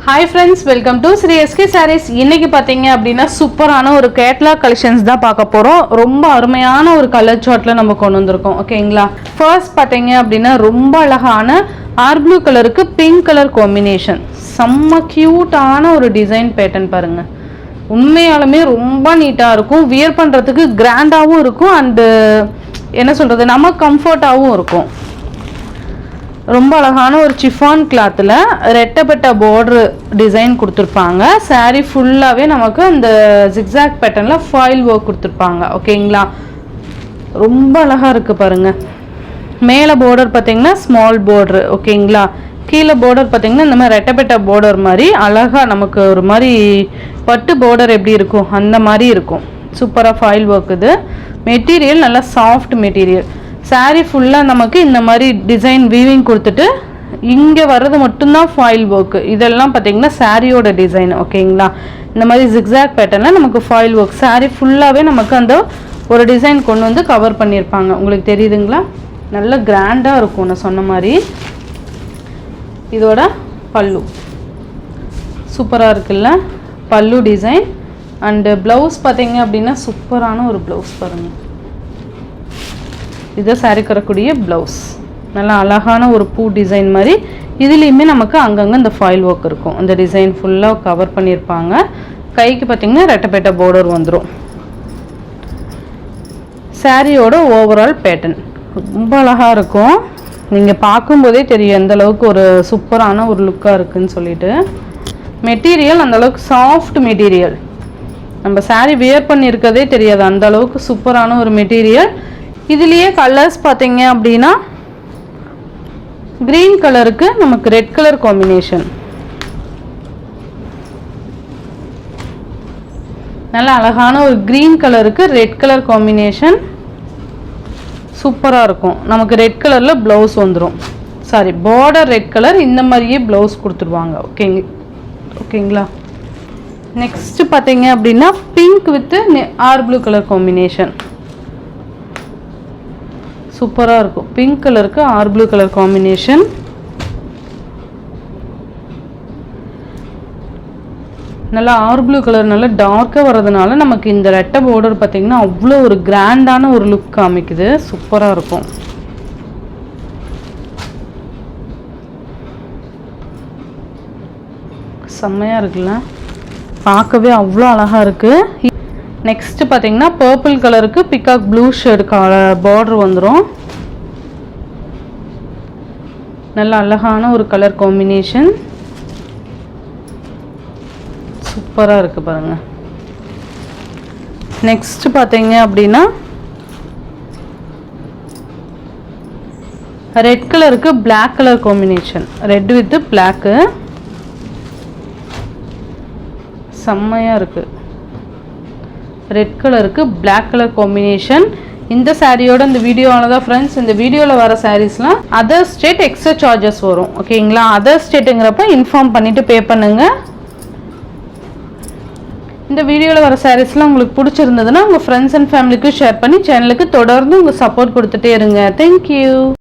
Hi friends, welcome to Sri SK Sarees. இன்னைக்கு பாத்தீங்க அப்படினா சூப்பரான ஒரு கேட்டலாக் கலெக்ஷன்ஸ் தான் பார்க்க போறோம். ரொம்ப அருமையான ஒரு கலர் சார்ட்ல நம்ம கொண்டு வந்திருக்கோம். ஓகேங்களா? ஃபர்ஸ்ட் பாத்தீங்க அப்படினா ரொம்ப அழகான ஆர் ப்ளூ கலருக்கு பிங்க் கலர் காம்பினேஷன். செம்ம கியூட்டான ஒரு டிசைன் பேட்டர்ன் பாருங்க. உண்மையாலுமே ரொம்ப நீட்டா இருக்கும். வியர் பண்றதுக்கு கிராண்டாவும் இருக்கும் அண்ட் என்ன சொல்றது நம்ம கம்ஃபர்ட்டாவும் இருக்கும். ரொம்ப அழகான ஒரு சிஃபான் கிளாத்தில் ரெட்டப்பட்ட பார்டர் டிசைன் கொடுத்துருப்பாங்க. சாரீ ஃபுல்லாகவே நமக்கு அந்த ஜிக்ஸாக் பேட்டர்னில் ஃபாயில் ஒர்க் கொடுத்துருப்பாங்க. ஓகேங்களா? ரொம்ப அழகாக இருக்குது பாருங்கள். மேலே பார்டர் பார்த்தீங்கன்னா ஸ்மால் பார்டரு. ஓகேங்களா? கீழே பார்டர் பார்த்தீங்கன்னா இந்த மாதிரி ரெட்டப்பட்ட பார்டர் மாதிரி அழகாக நமக்கு ஒரு மாதிரி பட்டு பார்டர் எப்படி இருக்கும் அந்த மாதிரி இருக்கும். சூப்பராக ஃபாயில் ஒர்க். இது மெட்டீரியல் நல்லா சாஃப்ட் மெட்டீரியல். சாரீ ஃபுல்லாக நமக்கு இந்த மாதிரி டிசைன் வீவிங் கொடுத்துட்டு இங்கே வர்றது மட்டும்தான் ஃபாயில் ஒர்க்கு. இதெல்லாம் பார்த்தீங்கன்னா சாரியோட டிசைன். ஓகேங்களா? இந்த மாதிரி ஜிக்ஸாக் பேட்டர்னில் நமக்கு ஃபாயில் ஒர்க். சாரீ ஃபுல்லாகவே நமக்கு அந்த ஒரு டிசைன் கொண்டு வந்து கவர் பண்ணியிருப்பாங்க. உங்களுக்கு தெரியுதுங்களா? நல்ல கிராண்டாக இருக்கும். நான் சொன்ன மாதிரி இதோட பல்லு சூப்பராக இருக்குல்ல? பல்லு டிசைன் அண்டு ப்ளவுஸ் பார்த்தீங்க அப்படின்னா சூப்பரான ஒரு ப்ளவுஸ் பாருங்கள். இது சாரி கரக்கூடிய ப்ளவுஸ். நல்லா அழகான ஒரு பூ டிசைன் மாதிரி இதுலேயுமே நமக்கு அங்கங்கே இந்த ஃபாயில் ஒர்க் இருக்கும். அந்த டிசைன் ஃபுல்லாக கவர் பண்ணியிருப்பாங்க. கைக்கு பார்த்திங்கன்னா ரெட்டப்பேட்டை பார்டர் வந்துடும். சாரியோட ஓவரால் பேட்டர்ன் ரொம்ப அழகாக இருக்கும். நீங்கள் பார்க்கும்போதே தெரியும் எந்தளவுக்கு ஒரு சூப்பரான ஒரு லுக்காக இருக்குதுன்னு சொல்லிட்டு. மெட்டீரியல் அந்தளவுக்கு சாஃப்ட் மெட்டீரியல். நம்ம சாரி வியர் பண்ணியிருக்கதே தெரியாது அந்தளவுக்கு சூப்பரான ஒரு மெட்டீரியல். இதுலேயே கலர்ஸ் பார்த்தீங்க அப்படின்னா கிரீன் கலருக்கு நமக்கு ரெட் கலர் காம்பினேஷன். நல்ல அழகான ஒரு கிரீன் கலருக்கு ரெட் கலர் காம்பினேஷன் சூப்பராக இருக்கும். நமக்கு ரெட் கலரில் ப்ளவுஸ் வந்துடும். சாரி, பார்டர் ரெட் கலர் இந்த மாதிரியே ப்ளவுஸ் கொடுத்துருவாங்க. ஓகேங்களா? நெக்ஸ்ட் பார்த்தீங்க அப்படின்னா பிங்க் வித் ஆர் ப்ளூ கலர் காம்பினேஷன் சூப்பராக இருக்கும். பிங்க் கலருக்கு ஆர் ப்ளூ கலர் காம்பினேஷன். நல்லா ஆர் ப்ளூ கலர் நல்லா டார்க்காக வர்றதுனால நமக்கு இந்த ரெட்டை பார்டர் பார்த்திங்கன்னா அவ்வளோ ஒரு கிராண்டான ஒரு லுக் காமிக்குது. சூப்பராக இருக்கும். செம்மையாக இருக்குல்ல? பார்க்கவே அவ்வளோ அழகாக இருக்குது. நெக்ஸ்ட் பார்த்தீங்கன்னா பர்பிள் கலருக்கு பிகாக் ப்ளூ ஷேட் பார்டர் வந்துடும். நல்ல அழகான ஒரு கலர் காம்பினேஷன் சூப்பராக இருக்குது பாருங்க. நெக்ஸ்ட் பார்த்தீங்க அப்படின்னா ரெட் கலருக்கு black colour combination. Red with black செம்மையாக இருக்குது. ரெட் கலருக்கு பிளாக் கலர் காம்பினேஷன். இந்த சாரியோட இந்த வீடியோவானதான் ஃப்ரெண்ட்ஸ். இந்த வீடியோவில் வர சாரீஸ்லாம் அதர் ஸ்டேட் எக்ஸ்ட்ரா சார்ஜஸ் வரும். ஓகேங்களா? அதர் ஸ்டேட்டுங்கிறப்ப இன்ஃபார்ம் பண்ணிவிட்டு பே பண்ணுங்கள். இந்த வீடியோவில் வர சாரீஸ்லாம் உங்களுக்கு பிடிச்சிருந்ததுன்னா உங்கள் ஃப்ரெண்ட்ஸ் அண்ட் ஃபேமிலிக்கும் ஷேர் பண்ணி சேனலுக்கு தொடர்ந்து உங்கள் சப்போர்ட் கொடுத்துட்டே இருங்க. தேங்க்யூ.